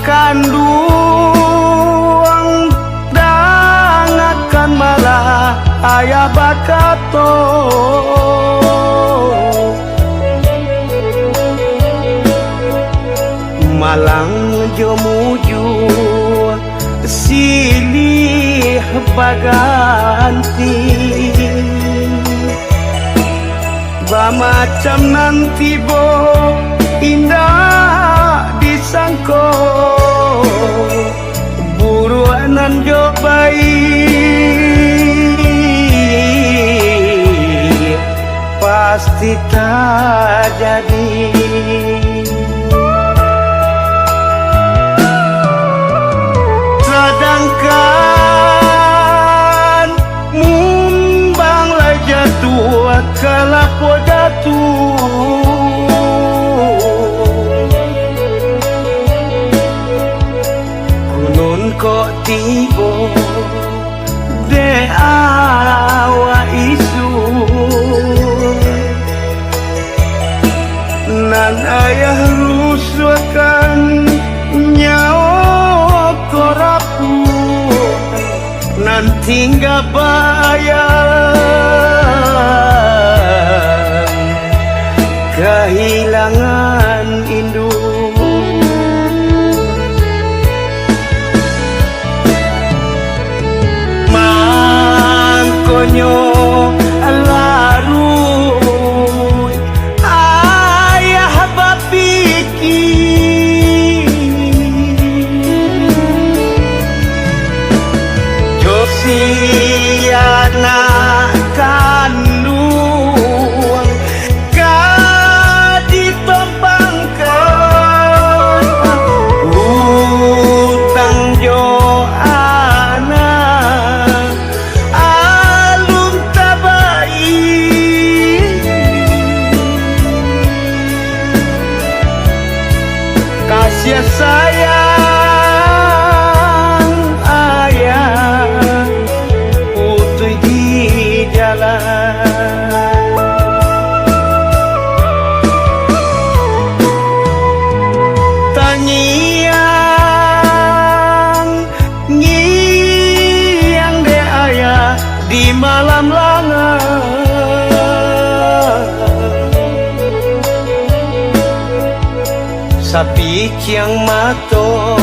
kanduang dangakan malah ayah bakato malang jomuju silih baganti macam nanti bo indah disangko buruanan jo baik pasti tak jadi. Sedangkan mumbang lah jatuh kalapo jatuh kunun kok tibo de awa isu nan ayah rusukan nyawa korapu nan tinggal bayar kehilangan induk mangkonyo larut ayah bapiki josiana kandung kadi tompangkan utang jo anak alun tabai kasih sayang ayah putih di jalan tangiang ngiang de ayah di malam langar sapi ciang mato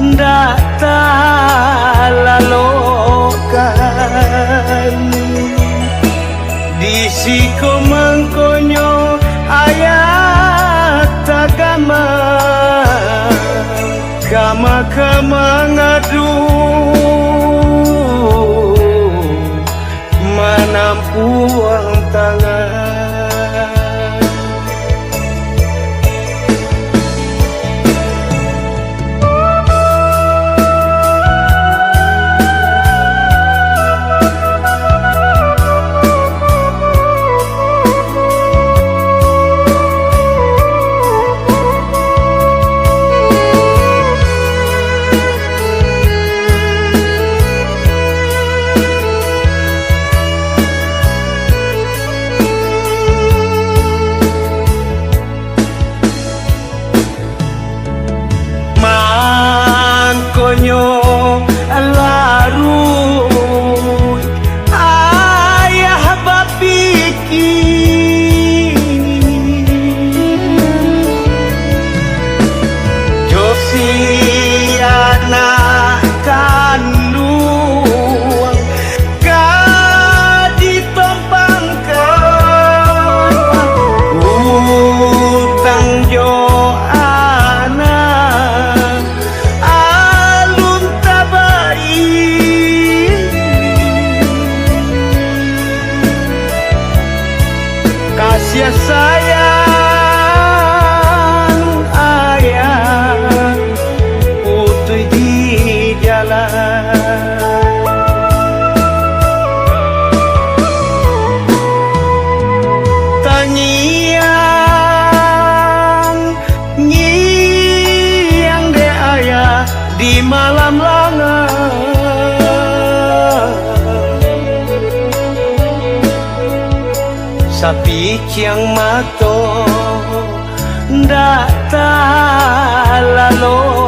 ndak talalokan di siko mangkonyo ayat agama kama ngadu menampuang tangan konyo larut ayah bapiki josiana kandung kadi tompangkan utang jo kasih sayang ayah putih di jalan tangiang ngiang de ayah di malam langar sapi ciang mato ndak talalo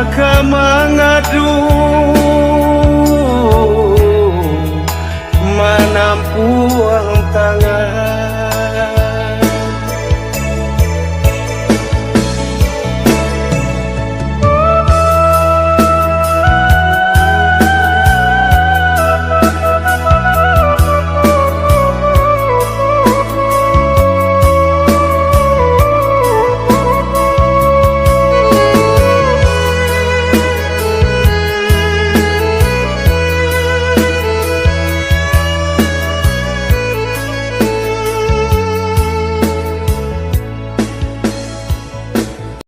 maka mengadu